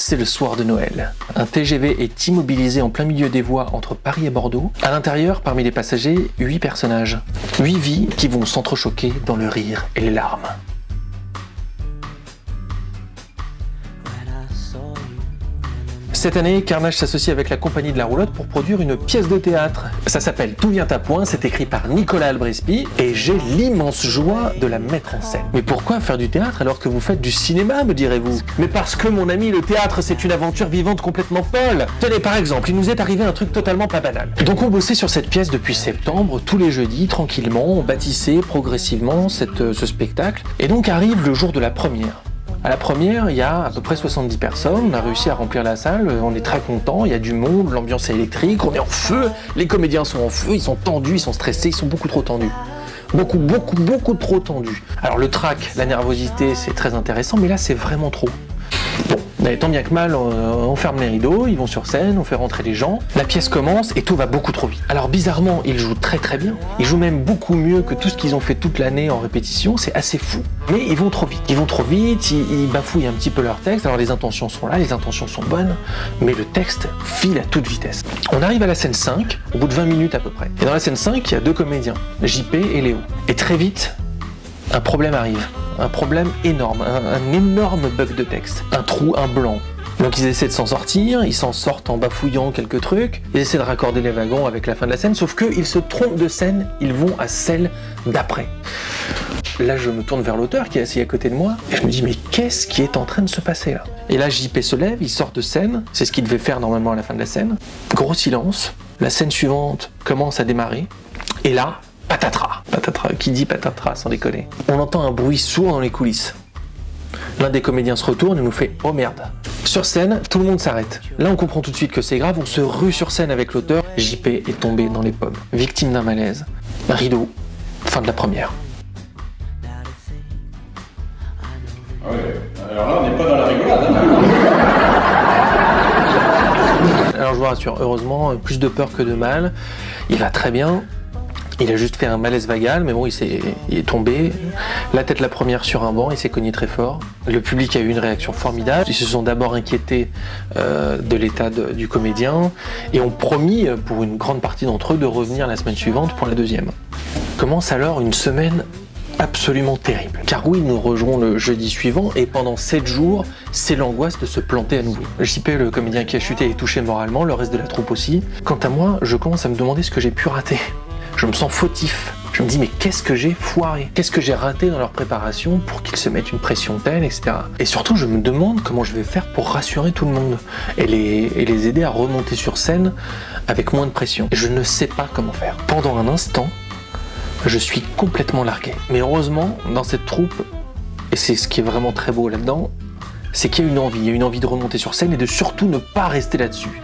c'est le soir de Noël. Un TGV est immobilisé en plein milieu des voies entre Paris et Bordeaux. À l'intérieur, parmi les passagers, 8 personnages. 8 vies qui vont s'entrechoquer dans le rire et les larmes. Cette année, Carnage s'associe avec la compagnie de la roulotte pour produire une pièce de théâtre. Ça s'appelle Tout vient à point, c'est écrit par Nicolas Albrespi et j'ai l'immense joie de la mettre en scène. Mais pourquoi faire du théâtre alors que vous faites du cinéma, me direz-vous? Mais parce que mon ami, le théâtre c'est une aventure vivante complètement folle. Tenez par exemple, il nous est arrivé un truc totalement pas banal. Donc on bossait sur cette pièce depuis septembre, tous les jeudis, tranquillement, on bâtissait progressivement ce spectacle. Et donc arrive le jour de la première. À la première, il y a à peu près 70 personnes, on a réussi à remplir la salle, on est très content, il y a du monde, l'ambiance est électrique, on est en feu, les comédiens sont en feu, ils sont tendus, ils sont stressés, ils sont beaucoup trop tendus. Beaucoup trop tendus. Alors le trac, la nervosité, c'est très intéressant, mais là c'est vraiment trop. Bon, tant bien que mal, on ferme les rideaux, ils vont sur scène, on fait rentrer les gens, la pièce commence et tout va beaucoup trop vite. Alors bizarrement, ils jouent très bien, ils jouent même beaucoup mieux que tout ce qu'ils ont fait toute l'année en répétition, c'est assez fou. Mais ils vont trop vite, ils bafouillent un petit peu leur texte, alors les intentions sont là, les intentions sont bonnes, mais le texte file à toute vitesse. On arrive à la scène 5, au bout de 20 minutes à peu près. Et dans la scène 5, il y a 2 comédiens, JP et Léo. Et très vite, un problème arrive. Un problème énorme, un énorme bug de texte, un trou, un blanc. Donc ils essaient de s'en sortir, ils s'en sortent en bafouillant quelques trucs, ils essaient de raccorder les wagons avec la fin de la scène, sauf qu'ils se trompent de scène, ils vont à celle d'après. Là je me tourne vers l'auteur qui est assis à côté de moi, et je me dis mais qu'est-ce qui est en train de se passer là? Et là JP se lève, il sort de scène, c'est ce qu'il devait faire normalement à la fin de la scène. Gros silence, la scène suivante commence à démarrer, et là, patatras. Patatras, qui dit patatras sans déconner? On entend un bruit sourd dans les coulisses. L'un des comédiens se retourne et nous fait « Oh merde !» Sur scène, tout le monde s'arrête. Là, on comprend tout de suite que c'est grave, on se rue sur scène avec l'auteur. JP est tombé dans les pommes, victime d'un malaise. Rideau, fin de la première. Ah ouais, alors là, on n'est pas dans la rigolade. Hein. Alors je vous rassure, heureusement, plus de peur que de mal. Il va très bien. Il a juste fait un malaise vagal, mais bon, il est tombé, la tête la première sur un banc, il s'est cogné très fort. Le public a eu une réaction formidable. Ils se sont d'abord inquiétés de l'état du comédien et ont promis, pour une grande partie d'entre eux, de revenir la semaine suivante pour la deuxième. Commence alors une semaine absolument terrible. Car oui, nous rejouons le jeudi suivant et pendant 7 jours, c'est l'angoisse de se planter à nouveau. JP, le comédien qui a chuté, est touché moralement, le reste de la troupe aussi. Quant à moi, je commence à me demander ce que j'ai pu rater. Je me sens fautif. Je me dis mais qu'est-ce que j'ai foiré? Qu'est-ce que j'ai raté dans leur préparation pour qu'ils se mettent une pression telle, etc. Et surtout, je me demande comment je vais faire pour rassurer tout le monde et les aider à remonter sur scène avec moins de pression. Et je ne sais pas comment faire. Pendant un instant, je suis complètement largué. Mais heureusement, dans cette troupe, et c'est ce qui est vraiment très beau là-dedans, c'est qu'il y a une envie de remonter sur scène et de surtout ne pas rester là-dessus.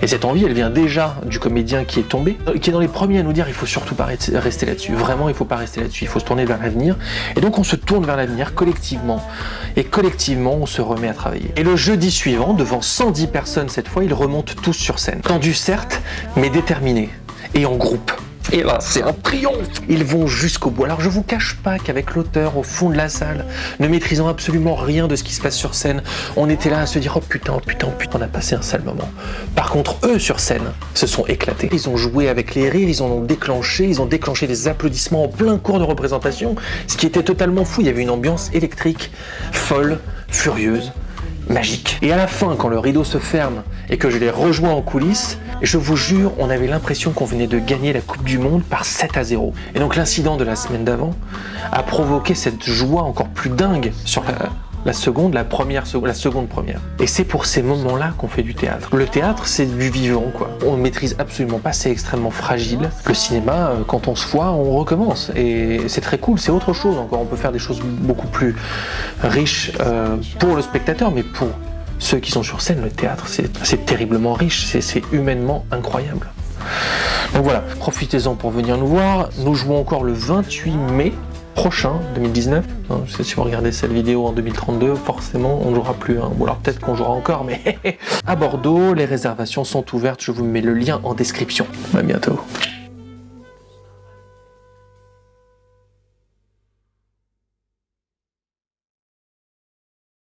Et cette envie, elle vient déjà du comédien qui est tombé, qui est dans les premiers à nous dire il faut surtout pas rester là-dessus. Vraiment, il faut pas rester là-dessus, il faut se tourner vers l'avenir. Et donc on se tourne vers l'avenir collectivement. Et collectivement, on se remet à travailler. Et le jeudi suivant, devant 110 personnes cette fois, ils remontent tous sur scène. Tendus certes, mais déterminés. Et en groupe. Et là, c'est un triomphe. Ils vont jusqu'au bout. Alors, je vous cache pas qu'avec l'auteur au fond de la salle, ne maîtrisant absolument rien de ce qui se passe sur scène, on était là à se dire oh putain, on a passé un sale moment. Par contre, eux sur scène se sont éclatés. Ils ont joué avec les rires, ils ont déclenché des applaudissements en plein cours de représentation, ce qui était totalement fou. Il y avait une ambiance électrique, folle, furieuse, magique. Et à la fin, quand le rideau se ferme et que je les rejoins en coulisses, je vous jure, on avait l'impression qu'on venait de gagner la Coupe du Monde par 7-0. Et donc l'incident de la semaine d'avant a provoqué cette joie encore plus dingue sur la seconde première. Et c'est pour ces moments-là qu'on fait du théâtre. Le théâtre, c'est du vivant, quoi. On ne maîtrise absolument pas, c'est extrêmement fragile. Le cinéma, quand on se foire, on recommence. Et c'est très cool, c'est autre chose encore. On peut faire des choses beaucoup plus riches pour le spectateur, mais pour ceux qui sont sur scène, le théâtre, c'est terriblement riche, c'est humainement incroyable. Donc voilà, profitez-en pour venir nous voir. Nous jouons encore le 28 mai prochain, 2019. Je sais si vous regardez cette vidéo en 2032, forcément on ne jouera plus. Bon alors peut-être qu'on jouera encore, mais à Bordeaux, les réservations sont ouvertes. Je vous mets le lien en description. À bientôt.